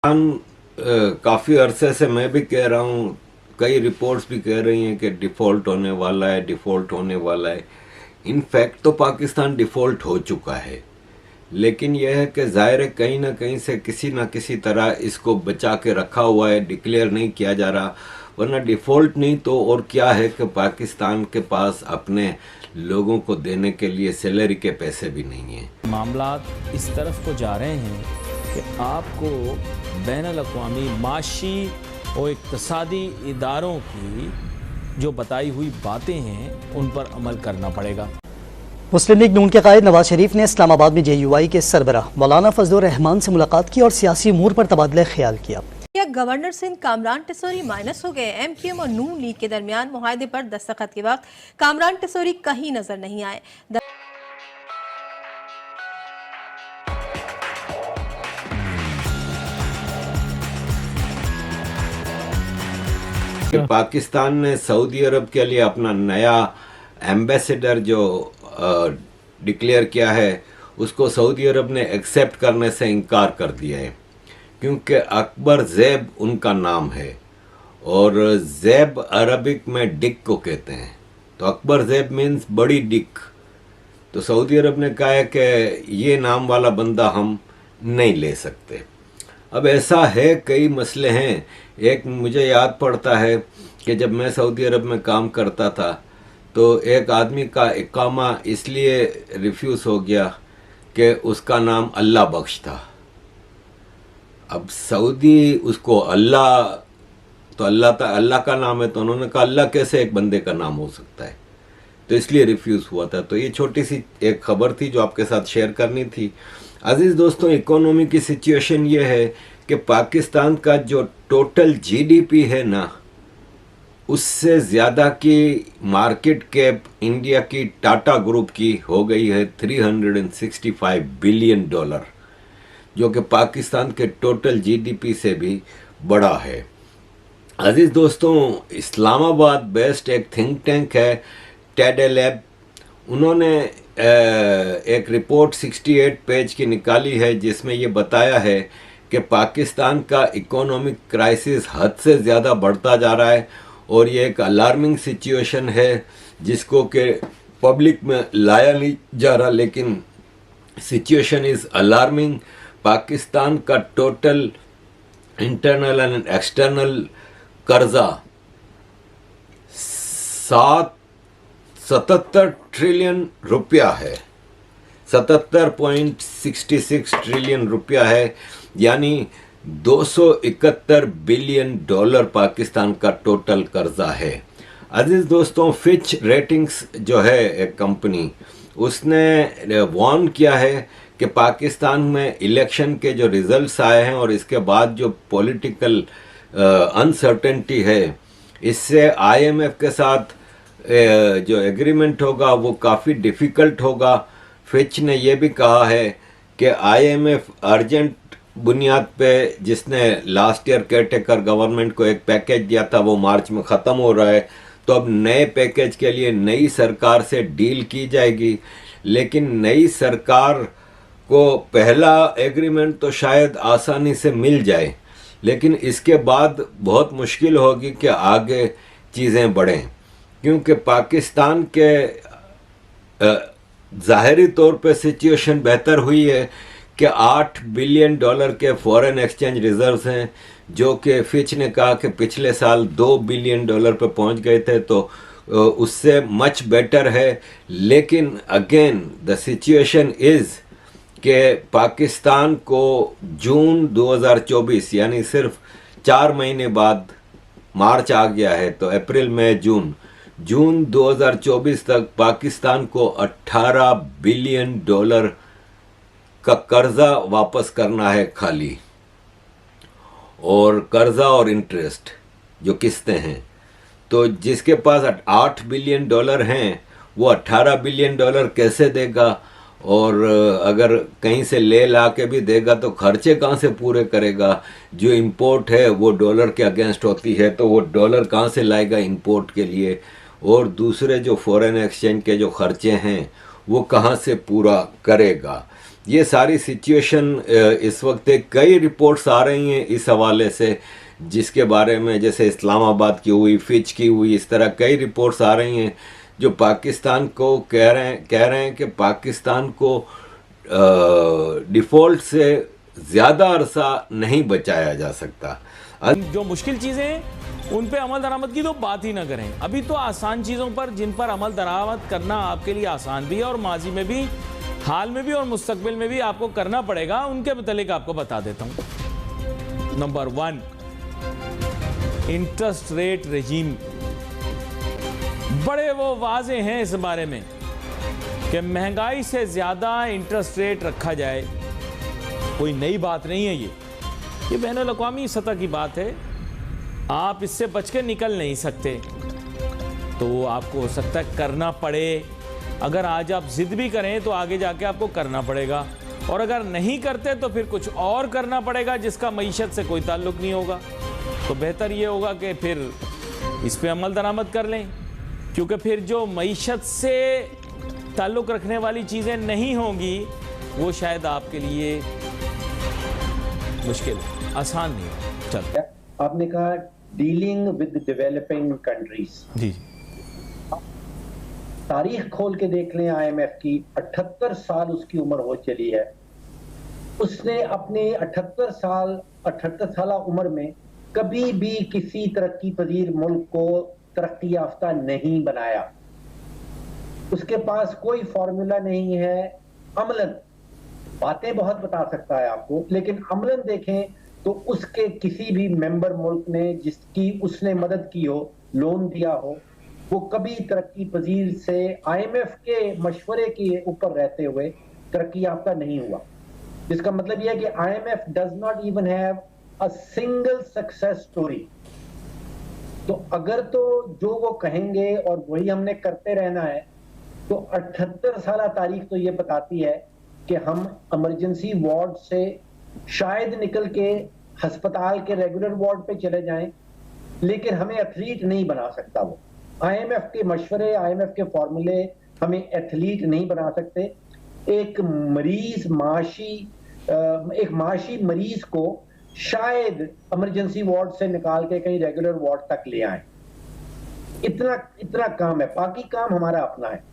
काफ़ी अरसे से मैं भी कह रहा हूँ, कई रिपोर्ट्स भी कह रही हैं कि डिफ़ॉल्ट होने वाला है, डिफ़ॉल्ट होने वाला है। इनफैक्ट तो पाकिस्तान डिफ़ॉल्ट हो चुका है, लेकिन यह है कि ज़ाहिर है कहीं ना कहीं से किसी ना किसी तरह इसको बचा के रखा हुआ है, डिक्लेयर नहीं किया जा रहा। वरना डिफ़ॉल्ट नहीं तो और क्या है कि पाकिस्तान के पास अपने लोगों को देने के लिए सैलरी के पैसे भी नहीं हैं। मामलात इस तरफ को जा रहे हैं कि आपको बैनुल-अक़वामी माशी और इक़्तिसादी इदारों की जो बताई हुई बातें हैं उन पर अमल करना पड़ेगा। मुस्लिम लीग नून के कायद नवाज शरीफ ने इस्लामाबाद में JUI के सरबराह मौलाना फजलुर रहमान से मुलाकात की और सियासी अमूर पर तबादला ख्याल किया। गवर्नर सिंध कामरान टिसोरी माइनस हो गए। MQM और नून लीग के दरमियान मुआहदे पर दस्तखत के वक्त कामरान टिसोरी कहीं नजर नहीं आए। पाकिस्तान ने सऊदी अरब के लिए अपना नया एम्बेसडर जो डिक्लेयर किया है, उसको सऊदी अरब ने एक्सेप्ट करने से इनकार कर दिया है, क्योंकि अकबर ज़ैब उनका नाम है और ज़ैब अरबिक में डिक को कहते हैं, तो अकबर ज़ैब मीन्स बड़ी डिक। तो सऊदी अरब ने कहा है कि ये नाम वाला बंदा हम नहीं ले सकते। अब ऐसा है, कई मसले हैं। एक मुझे याद पड़ता है कि जब मैं सऊदी अरब में काम करता था तो एक आदमी का इकामा इसलिए रिफ्यूज़ हो गया कि उसका नाम अल्लाह बख्श था। अब सऊदी उसको अल्लाह, तो अल्लाह का नाम है, तो उन्होंने कहा अल्लाह कैसे एक बंदे का नाम हो सकता है, तो इसलिए रिफ्यूज़ हुआ था। तो ये छोटी सी एक खबर थी जो आपके साथ शेयर करनी थी। अजीज़ दोस्तों, इकोनॉमी की सिचुएशन ये है कि पाकिस्तान का जो टोटल GDP है ना, उससे ज़्यादा की मार्केट कैप इंडिया की टाटा ग्रुप की हो गई है $365 बिलियन, जो कि पाकिस्तान के टोटल GDP से भी बड़ा है। अजीज़ दोस्तों, इस्लामाबाद बेस्ड एक थिंक टैंक है टेड लैब, उन्होंने एक रिपोर्ट 68 पेज की निकाली है जिसमें ये बताया है कि पाकिस्तान का इकोनॉमिक क्राइसिस हद से ज़्यादा बढ़ता जा रहा है और ये एक अलार्मिंग सिचुएशन है जिसको कि पब्लिक में लाया नहीं जा रहा, लेकिन सिचुएशन इज़ अलार्मिंग। पाकिस्तान का टोटल इंटरनल एंड एक्सटर्नल कर्जा 77 ट्रिलियन रुपया है, 77.66 ट्रिलियन रुपया है, यानी $271 बिलियन पाकिस्तान का टोटल कर्जा है। अजीज़ दोस्तों, फिच रेटिंग्स जो है एक कंपनी, उसने वार्न किया है कि पाकिस्तान में इलेक्शन के जो रिज़ल्ट्स आए हैं और इसके बाद जो पॉलिटिकल अनसर्टेनिटी है, इससे IMF के साथ जो एग्रीमेंट होगा वो काफ़ी डिफ़िकल्ट होगा। फिच ने यह भी कहा है कि IMF अर्जेंट बुनियाद पे, जिसने लास्ट ईयर केयरटेकर गवर्नमेंट को एक पैकेज दिया था वो मार्च में ख़त्म हो रहा है, तो अब नए पैकेज के लिए नई सरकार से डील की जाएगी। लेकिन नई सरकार को पहला एग्रीमेंट तो शायद आसानी से मिल जाए, लेकिन इसके बाद बहुत मुश्किल होगी कि आगे चीज़ें बढ़ें, क्योंकि पाकिस्तान के ज़ाहरी तौर पे सिचुएशन बेहतर हुई है कि $8 बिलियन के फॉरेन एक्सचेंज रिजर्व्स हैं, जो कि फिच ने कहा कि पिछले साल $2 बिलियन पे पहुंच गए थे, तो उससे मच बेटर है। लेकिन अगेन द सिचुएशन इज़ कि पाकिस्तान को जून 2024 यानी सिर्फ 4 महीने बाद, मार्च आ गया है तो अप्रैल मई जून 2024 तक पाकिस्तान को $18 बिलियन का कर्जा वापस करना है खाली, और कर्जा और इंटरेस्ट जो किस्तें हैं। तो जिसके पास $8 बिलियन हैं वो $18 बिलियन कैसे देगा, और अगर कहीं से ले ला के भी देगा तो खर्चे कहाँ से पूरे करेगा। जो इंपोर्ट है वो डॉलर के अगेंस्ट होती है, तो वो डॉलर कहाँ से लाएगा इंपोर्ट के लिए, और दूसरे जो फॉरेन एक्सचेंज के जो खर्चे हैं वो कहाँ से पूरा करेगा। یہ ساری سچویشن اس وقت کئی رپورٹس آ رہی ہیں اس حوالے سے، جس کے بارے میں جیسے اسلام آباد کی ہوئی، فچ کی ہوئی، اس طرح کئی رپورٹس آ رہی ہیں جو پاکستان کو کہہ رہے ہیں کہ پاکستان کو ڈیفالٹ سے زیادہ عرصہ نہیں بچایا جا سکتا. جو مشکل چیزیں ہیں ان پہ عمل درآمد کی تو بات ہی نہ کریں. ابھی تو آسان چیزوں پر جن پر عمل درآمد کرنا آپ کے لیے آسان بھی ہے اور ماضی میں بھی، حال میں بھی اور مستقبل میں بھی آپ کو کرنا پڑے گا، ان کے متعلق آپ کو بتا دیتا ہوں. نمبر 1، انٹرسٹ ریٹ رجیم. بڑے وہ واضح ہیں اس بارے میں کہ مہنگائی سے زیادہ انٹرسٹ ریٹ رکھا جائے. کوئی نئی بات نہیں ہے، یہ بین الاقوامی سطح کی بات ہے. آپ اس سے بچ کے نکل نہیں سکتے، تو آپ کو ہو سکتا ہے کرنا پڑے. اگر آج آپ ضد بھی کریں تو آگے جا کے آپ کو کرنا پڑے گا، اور اگر نہیں کرتے تو پھر کچھ اور کرنا پڑے گا جس کا معیشت سے کوئی تعلق نہیں ہوگا. تو بہتر یہ ہوگا کہ پھر اس پہ عمل درآمد کر لیں، کیونکہ پھر جو معیشت سے تعلق رکھنے والی چیزیں نہیں ہوں گی وہ شاید آپ کے لیے مشکل ہے، آسان نہیں ہے. چلو، آپ نے کہا ڈیلنگ ود ڈیولپنگ کنٹریز. جی تاریخ کھول کے دیکھ لیں آئی ایم ایف کی، 78 سال اس کی عمر ہو چلی ہے. اس نے اپنے 78 سالہ عمر میں کبھی بھی کسی ترقی پذیر ملک کو ترقی یافتہ نہیں بنایا. اس کے پاس کوئی فارمولا نہیں ہے. عملاً باتیں بہت بتا سکتا ہے آپ کو، لیکن عملاً دیکھیں تو اس کے کسی بھی ممبر ملک نے جس کی اس نے مدد کی ہو، لون دیا ہو، وہ کبھی ترقی پذیر سے آئی ایم ایف کے مشورے کے اوپر رہتے ہوئے ترقی یافتہ نہیں ہوا. جس کا مطلب یہ ہے کہ I M F does not even have a single success story. تو اگر تو جو وہ کہیں گے اور وہی ہم نے کرتے رہنا ہے، تو 78 سالہ تاریخ تو یہ بتاتی ہے کہ ہم ایمرجنسی وارڈ سے شاید نکل کے ہسپتال کے ریگولر وارڈ پہ چلے جائیں، لیکن ہمیں ایتھلیٹ نہیں بنا سکتا. وہ آئی ایم ایف کے مشورے، آئی ایم ایف کے فارمولے ہمیں ایتھلیٹ نہیں بنا سکتے. ایک معاشی مریض کو شاید ایمرجنسی وارڈ سے نکال کے کہیں ریگولر وارڈ تک لے آئیں، اتنا کام ہے. باقی کام ہمارا اپنا ہے.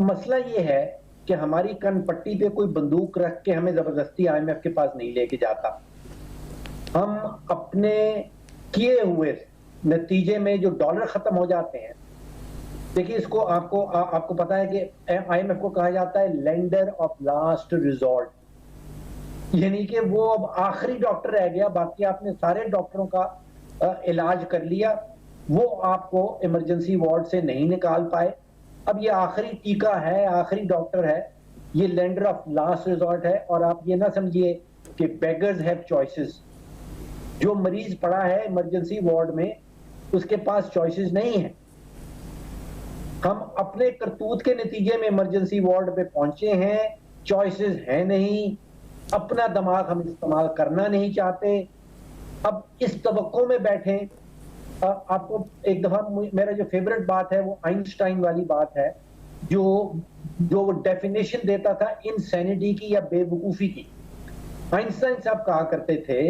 مسئلہ یہ ہے کہ ہماری کن پٹی پہ کوئی بندوق رکھ کے ہمیں زبردستی آئی ایم ایف کے پاس نہیں لے کے جاتا. ہم اپنے کیے ہوئے نتیجے میں جو ڈالر ختم ہو جاتے ہیں، دیکھیے اس کو آپ کو پتا ہے کہ آئی ایم ایف کو کہا جاتا ہے لینڈر آف لاسٹ ریزورٹ، یعنی کہ وہ اب آخری ڈاکٹر رہ گیا، باقی آپ نے سارے ڈاکٹروں کا علاج کر لیا، وہ آپ کو ایمرجنسی وارڈ سے نہیں نکال پائے. اب یہ آخری ٹیکہ ہے، آخری ڈاکٹر ہے، یہ لینڈر آف لاسٹ ریزورٹ ہے. اور آپ یہ نہ سمجھیے کہ بیگرز ہیو چوائسز. جو مریض پڑا ہے ایمرجنسی وارڈ میں اس کے پاس چوائسز نہیں ہیں. ہم اپنے کرتوت کے نتیجے میں ایمرجنسی وارڈ پہ پہنچے ہیں، چوائسز ہیں نہیں، اپنا دماغ ہم استعمال کرنا نہیں چاہتے. اب اس توقع میں بیٹھیں. آپ کو ایک دفعہ میرا جو فیوریٹ بات ہے وہ آئنسٹائن والی بات ہے، جو وہ ڈیفینیشن دیتا تھا انسینٹی کی یا بے وقوفی کی. آئنسٹائن صاحب کہا کرتے تھے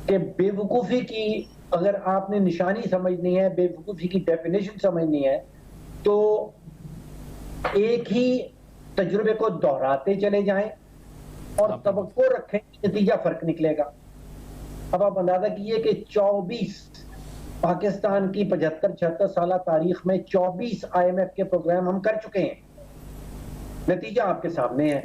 کہ بے وقوفی کی اگر آپ نے نشانی سمجھنی ہے، بے وقوفی کی ڈیفینیشن سمجھنی ہے، تو ایک ہی تجربے کو دہراتے چلے جائیں اور توقع رکھیں، نتیجہ فرق نکلے گا. اب آپ اندازہ کیجئے کہ 24 پاکستان کی 75-76 سالہ تاریخ میں 24 آئی ایم ایف کے پروگرام ہم کر چکے ہیں. نتیجہ آپ کے سامنے ہے.